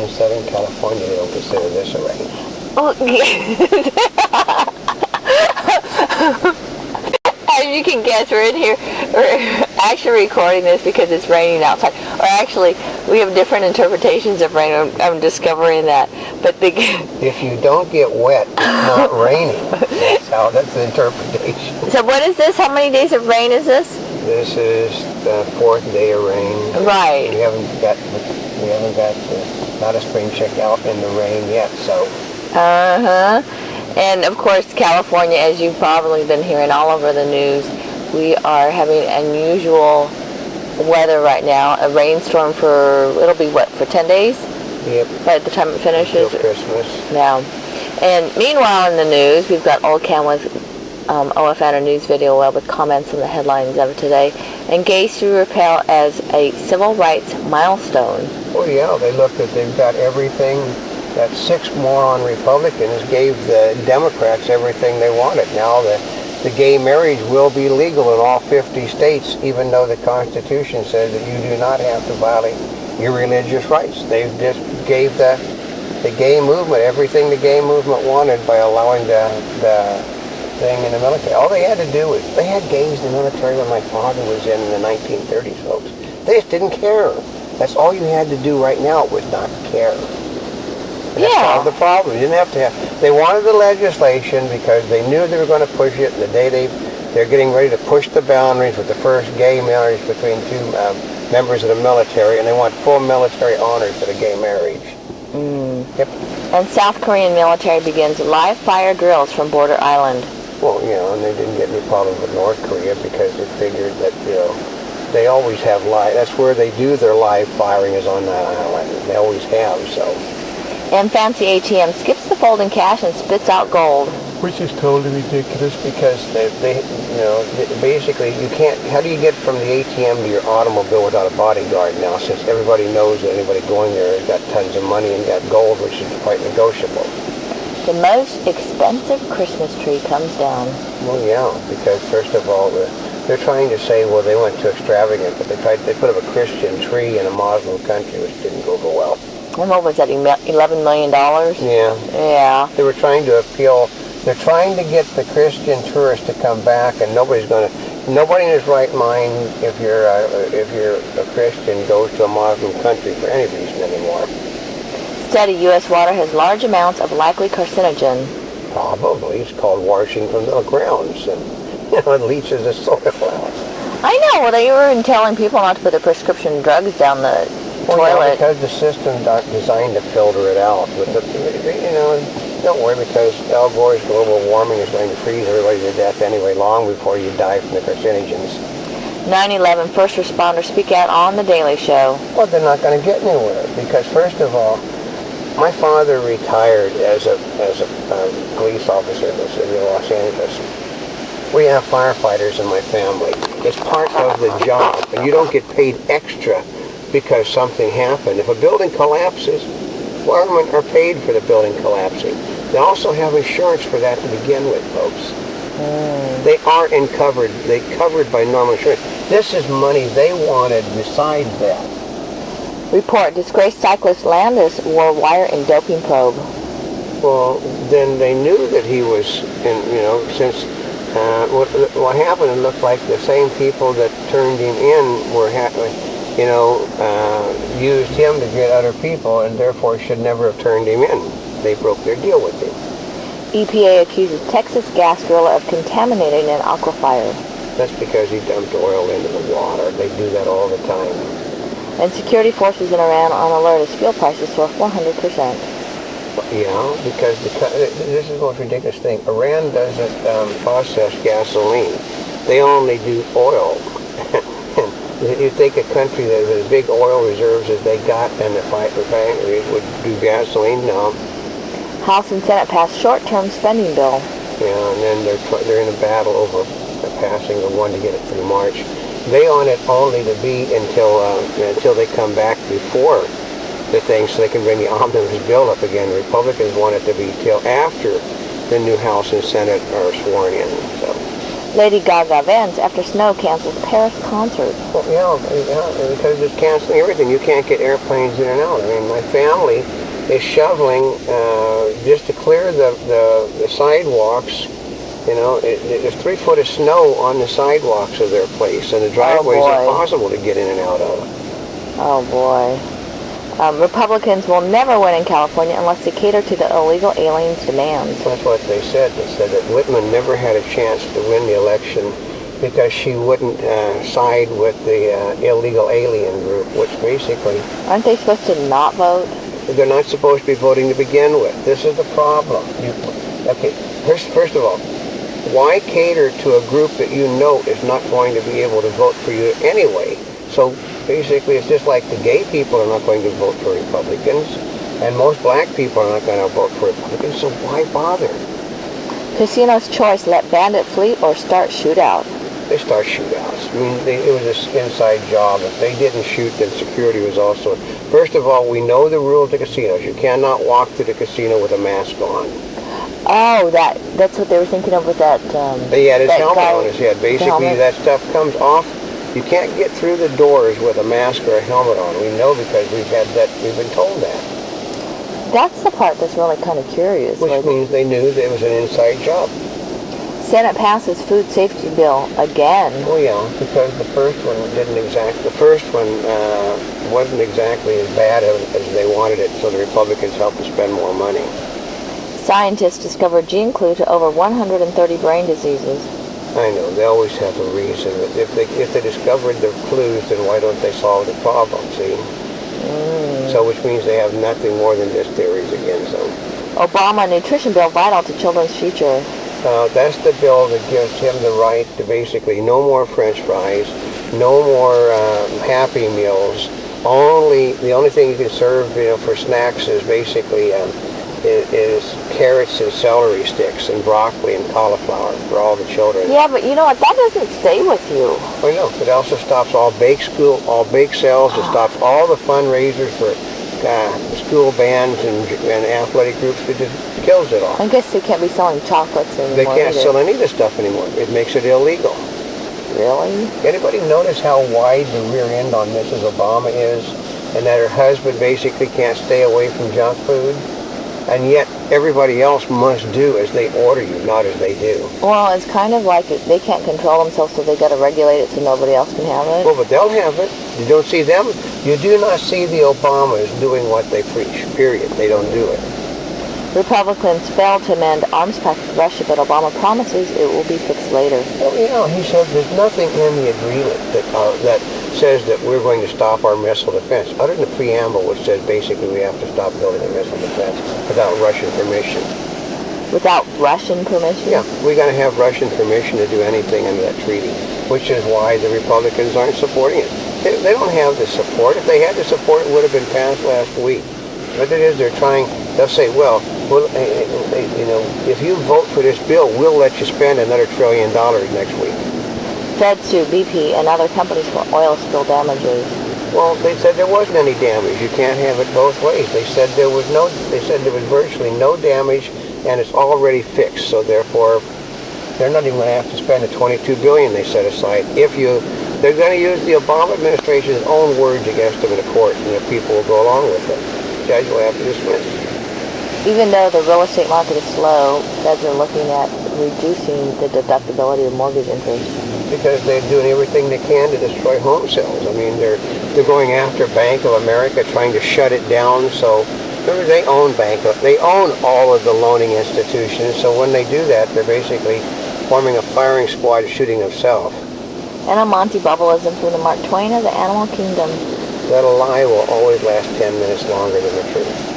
in Southern California, they don't consider this a rain. Oh, as you can guess, we're in here. We're actually recording this because it's raining outside. Or actually, we have different interpretations of rain. I'm discovering that. But if you don't get wet, it's not raining. That's the interpretation. So what is this? How many days of rain is this? This is the 4th day of rain. Right. We haven't got not a spring check out in the rain yet, so. And of course, California, as you've probably been hearing all over the news, we are having unusual weather right now. A rainstorm it'll be what, for 10 days? Yep. By the time it finishes? Until Christmas. Yeah. And meanwhile in the news, we've got Oldecam with OFN, a news video web with comments on the headlines of it today. Engaged to repeal as a civil rights milestone. Oh yeah, they looked at, they've got everything. That 6 moron Republicans gave the Democrats everything they wanted. Now the gay marriage will be legal in all 50 states, even though the Constitution says that you do not have to violate your religious rights. They just gave the gay movement everything the gay movement wanted by allowing the thing in the military. All they had to do was, they had gays in the military when my father was in the 1930s, folks. They just didn't care. That's all you had to do right now was not care. And that solved the problem. You didn't have to have. They wanted the legislation because they knew they were going to push it. And the day they're getting ready to push the boundaries with the first gay marriage between 2 members of the military, and they want full military honors for the gay marriage. Yep. And South Korean military begins live fire drills from border island. Well, and they didn't get any problem with North Korea because they figured that, they always have live. That's where they do their live firing, is on that island. They always have, so. And fancy ATM skips the folding cash and spits out gold. Which is totally ridiculous because they basically, you can't, how do you get from the ATM to your automobile without a bodyguard now, since everybody knows that anybody going there has got tons of money and got gold, which is quite negotiable. The most expensive Christmas tree comes down. Well, yeah, because first of all, they're trying to say, well, they went too extravagant, but they put up a Christian tree in a Muslim country, which didn't go well. And what was that, $11 million? Yeah. Yeah. They were trying to appeal. They're trying to get the Christian tourists to come back, and nobody in his right mind, if you're a Christian, goes to a Muslim country for any reason anymore. Study: U.S. water has large amounts of likely carcinogen. Probably. It's called washing from the grounds, and it leaches the soil out. I know. Well, they were telling people not to put their prescription drugs down the toilet. Yeah, because the system's not designed to filter it out. But don't worry, because Al Gore's global warming is going to freeze everybody to death anyway, long before you die from the carcinogens. 9/11 first responders speak out on The Daily Show. Well, they're not going to get anywhere because, first of all, my father retired as a police officer in the city of Los Angeles. We have firefighters in my family. It's part of the job, and you don't get paid extra because something happened. If a building collapses, firemen are paid for the building collapsing. They also have insurance for that to begin with, folks. They aren't covered. They're covered by normal insurance. This is money they wanted besides that. Report: disgraced cyclist Landis wore wire and doping probe. Well, then they knew that he was, since what happened, it looked like the same people that turned him in were used him to get other people, and therefore should never have turned him in. They broke their deal with him. EPA accuses Texas gas driller of contaminating an aquifer. That's because he dumped oil into the water. They do that all the time. And security forces in Iran on alert as fuel prices soar 400%. Yeah, because this is the most ridiculous thing. Iran doesn't process gasoline. They only do oil. You think a country that has as big oil reserves as they got and the refineries would do gasoline? No. House and Senate passed short-term spending bill. Yeah, and then they're in a battle over passing the one to get it through March. They want it only to be until they come back before the thing, so they can bring the omnibus bill up again. The Republicans want it to be till after the new House and Senate are sworn in. So. Lady Gaga vents after snow cancels Paris concert. Well, yeah, because it's canceling everything. You can't get airplanes in and out. I mean, my family is shoveling just to clear the sidewalks. You know, there's 3 foot of snow on the sidewalks of their place, and the driveways are impossible to get in and out of. Oh, boy. Republicans will never win in California unless they cater to the illegal aliens' demands. That's what they said. They said that Whitman never had a chance to win the election because she wouldn't side with the illegal alien group, which basically... Aren't they supposed to not vote? They're not supposed to be voting to begin with. This is the problem. Okay, first of all, why cater to a group that you know is not going to be able to vote for you anyway? So basically, it's just like the gay people are not going to vote for Republicans, and most black people are not going to vote for Republicans, so why bother? Casino's choice, let bandit flee or start shootout. They start shootouts. I mean, it was an inside job. If they didn't shoot, then security was also... First of all, we know the rules of casinos. You cannot walk through the casino with a mask on. Oh, that's what they were thinking of with that... He had his helmet on his head. Basically, that stuff comes off. You can't get through the doors with a mask or a helmet on. We know because we've been told that. That's the part that's really kind of curious. Which means they knew that it was an inside job. Senate passes food safety bill again. Oh yeah, because the first one wasn't exactly as bad as they wanted it, so the Republicans helped to spend more money. Scientists discovered gene clue to over 130 brain diseases. I know, they always have a reason. If they discovered the clues, then why don't they solve the problem, see? So which means they have nothing more than just theories against them. Obama nutrition bill vital to children's future. That's the bill that gives him the right to basically no more French fries, no more Happy Meals. The only thing you can serve, for snacks is basically is carrots and celery sticks and broccoli and cauliflower for all the children. Yeah, but you know what? That doesn't stay with you. I know. It also stops all bake sales. It stops all the fundraisers for school bands and athletic groups. It just kills it all. I guess they can't be selling chocolates anymore. They can't either. sell any of this stuff anymore. It makes it illegal. Really? Anybody notice how wide the rear end on Mrs. Obama is, and that her husband basically can't stay away from junk food? And yet everybody else must do as they order you, not as they do. Well, it's kind of like they can't control themselves, so they got to regulate it so nobody else can have it. Well, but they'll have it. You don't see them. You do not see the Obamas doing what they preach, period. They don't do it. Republicans failed to amend arms pact with Russia, but Obama promises it will be fixed later. Well, he said there's nothing in the agreement that says that we're going to stop our missile defense, other than the preamble, which says basically we have to stop building a missile defense without Russian permission. Without Russian permission? Yeah, we got to have Russian permission to do anything under that treaty, which is why the Republicans aren't supporting it. They don't have the support. If they had the support, it would have been passed last week. What it is, they'll say, well, if you vote for this bill, we'll let you spend another $1 trillion next week. Fed sue BP and other companies for oil spill damages. Well, they said there wasn't any damage. You can't have it both ways. They said there was virtually no damage, and it's already fixed. So therefore, they're not even going to have to spend the $22 billion they set aside. They're going to use the Obama administration's own words against them in the court, and the people will go along with it. The judge will have to dismiss. Even though the real estate market is slow, feds are looking at reducing the deductibility of mortgage interest. Because they're doing everything they can to destroy home sales. I mean, they're going after Bank of America, trying to shut it down. So remember, they own all of the loaning institutions. So when they do that, they're basically forming a firing squad shooting themselves. And a Monty Bubbleism from the Mark Twain of the Animal Kingdom. That a lie will always last 10 minutes longer than the truth.